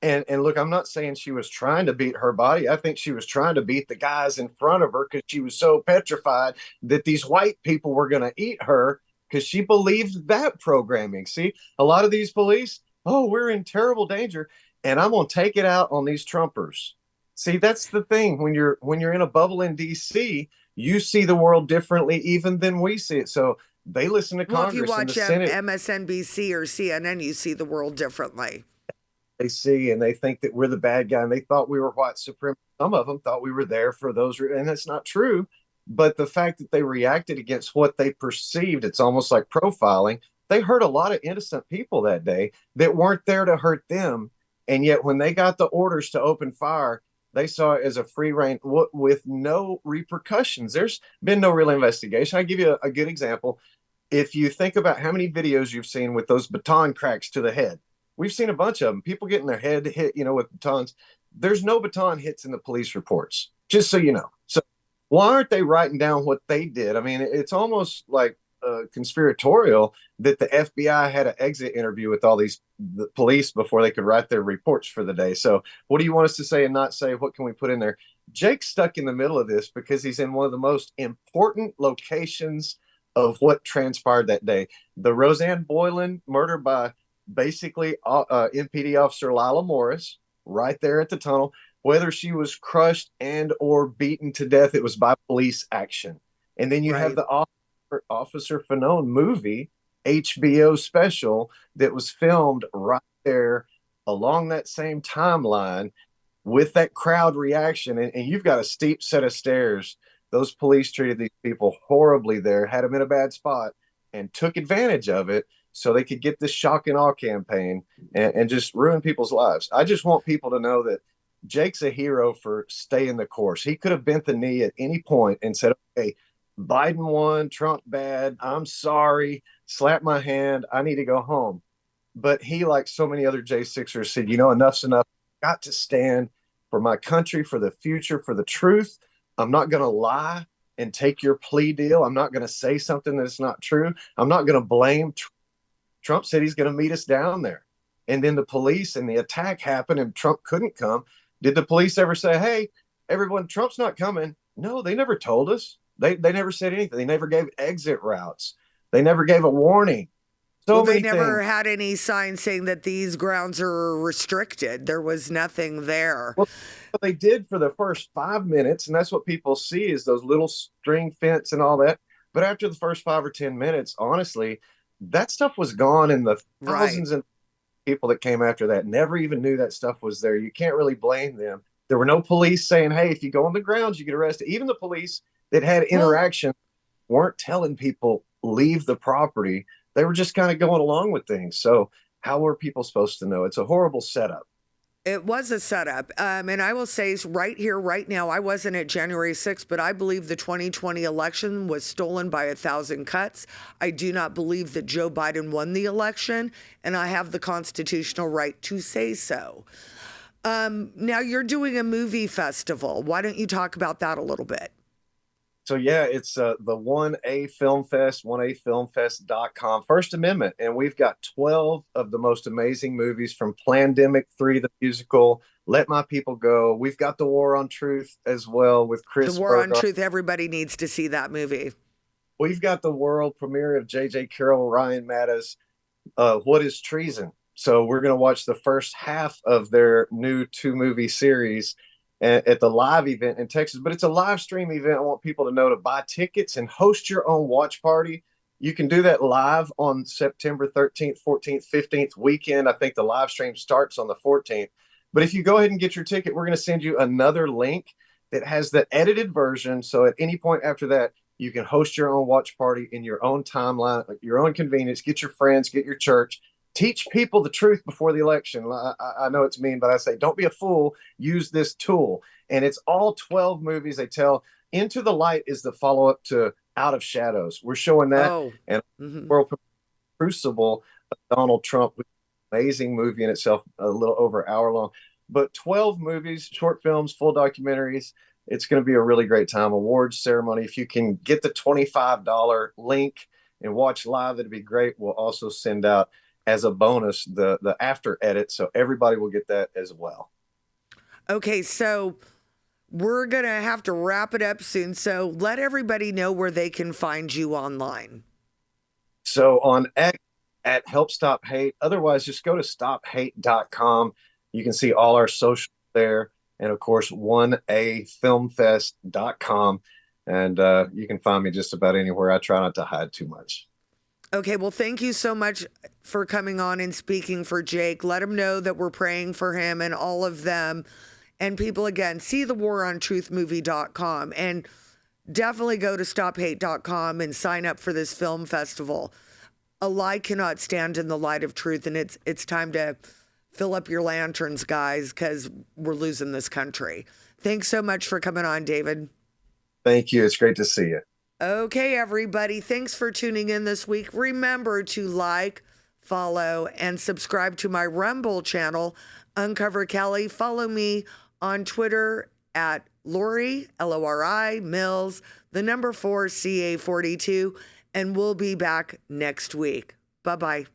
And look, I'm not saying she was trying to beat her body. I think she was trying to beat the guys in front of her because she was so petrified that these white people were going to eat her because she believed that programming. See, a lot of these police, oh, we're in terrible danger, and I'm going to take it out on these Trumpers. See, that's the thing. When you're in a bubble in DC, you see the world differently even than we see it. So they listen to well, if you Congress and the watch Senate. MSNBC or CNN, you see the world differently. They see and they think that we're the bad guy and they thought we were white supremacists. Some of them thought we were there for those, and that's not true. But the fact that they reacted against what they perceived, it's almost like profiling. They hurt a lot of innocent people that day that weren't there to hurt them. And yet, when they got the orders to open fire, they saw it as a free reign with no repercussions. There's been no real investigation. I give you a good example. If you think about how many videos you've seen with those baton cracks to the head, we've seen a bunch of them. People getting their head hit, with batons. There's no baton hits in the police reports, just so you know. So why aren't they writing down what they did? I mean, it's almost like conspiratorial that the FBI had an exit interview with all the police before they could write their reports for the day. So what do you want us to say and not say? What can we put in there? Jake's stuck in the middle of this because he's in one of the most important locations of what transpired that day. The Roseanne Boylan murder by basically MPD officer Lila Morris right there at the tunnel. Whether she was crushed and or beaten to death, it was by police action. And then you have Right. the Officer Fanone movie, HBO special that was filmed right there along that same timeline with that crowd reaction. And you've got a steep set of stairs. Those police treated these people horribly there, had them in a bad spot, and took advantage of it so they could get this shock and awe campaign and just ruin people's lives. I just want people to know that Jake's a hero for staying the course. He could have bent the knee at any point and said, okay, Biden won, Trump bad, I'm sorry, slap my hand, I need to go home. But he, like so many other J6ers, said, enough's enough. Got to stand for my country, for the future, for the truth. I'm not going to lie and take your plea deal. I'm not going to say something that's not true. I'm not going to blame Trump said he's going to meet us down there. And then the police and the attack happened and Trump couldn't come. Did the police ever say, hey, everyone, Trump's not coming? No, they never told us. They never said anything. They never gave exit routes. They never gave a warning. Well, they Many never things. had any signs saying that these grounds are restricted. There was nothing there. Well, they did for the first 5 minutes, and that's what people see is those little string fence and all that. But after the first 5 or 10 minutes, honestly, that stuff was gone, and the thousands and people that came after that never even knew that stuff was there. You can't really blame them. There were no police saying, hey, if you go on the grounds, you get arrested. Even the police that had interaction weren't telling people leave the property. They were just kind of going along with things. So how were people supposed to know? It's a horrible setup. It was a setup. And I will say right here, right now, I wasn't at January 6th, but I believe the 2020 election was stolen by 1,000 cuts. I do not believe that Joe Biden won the election, and I have the constitutional right to say so. Now you're doing a movie festival. Why don't you talk about that a little bit? So yeah, it's the 1A Film Fest, 1afilmfest.com, First Amendment. And we've got 12 of the most amazing movies, from Plandemic 3, the musical, Let My People Go. We've got The War on Truth as well with The Chris War on Bergard. Truth. Everybody needs to see that movie. We've got the world premiere of J.J. Carroll, Ryan Matta's What is Treason? So we're going to watch the first half of their new 2-movie series at the live event in Texas. But it's a live stream event. I want people to know to buy tickets and host your own watch party. You can do that live on September 13th, 14th, 15th weekend. I think the live stream starts on the 14th. But if you go ahead and get your ticket, we're going to send you another link that has the edited version. So at any point after that, you can host your own watch party in your own timeline, your own convenience. Get your friends, get your church. Teach people the truth before the election. I know it's mean, but I say, don't be a fool. Use this tool. And it's all 12 movies. They tell Into the Light is the follow-up to Out of Shadows. We're showing that. Oh. And Mm-hmm. World Crucible, Donald Trump, amazing movie in itself, a little over an hour long. But 12 movies, short films, full documentaries. It's going to be a really great time. Awards ceremony. If you can get the $25 link and watch live, that'd be great. We'll also send out as a bonus the after edit, so everybody will get that as well. Okay, so we're going to have to wrap it up soon. So let everybody know where they can find you online. So on X at Help Stop Hate. Otherwise, just go to stophate.com. You can see all our socials there. And of course, 1afilmfest.com. And you can find me just about anywhere. I try not to hide too much. Okay, well, thank you so much for coming on and speaking for Jake. Let him know that we're praying for him and all of them. And people, again, see the warontruthmovie.com and definitely go to stophate.com and sign up for this film festival. A lie cannot stand in the light of truth, and it's time to fill up your lanterns, guys, because we're losing this country. Thanks so much for coming on, David. Thank you. It's great to see you. Okay, everybody. Thanks for tuning in this week. Remember to like, follow, and subscribe to my Rumble channel, Uncover Kelly. Follow me on Twitter at Lori, Lori, Mills, 4, CA42, and we'll be back next week. Bye-bye.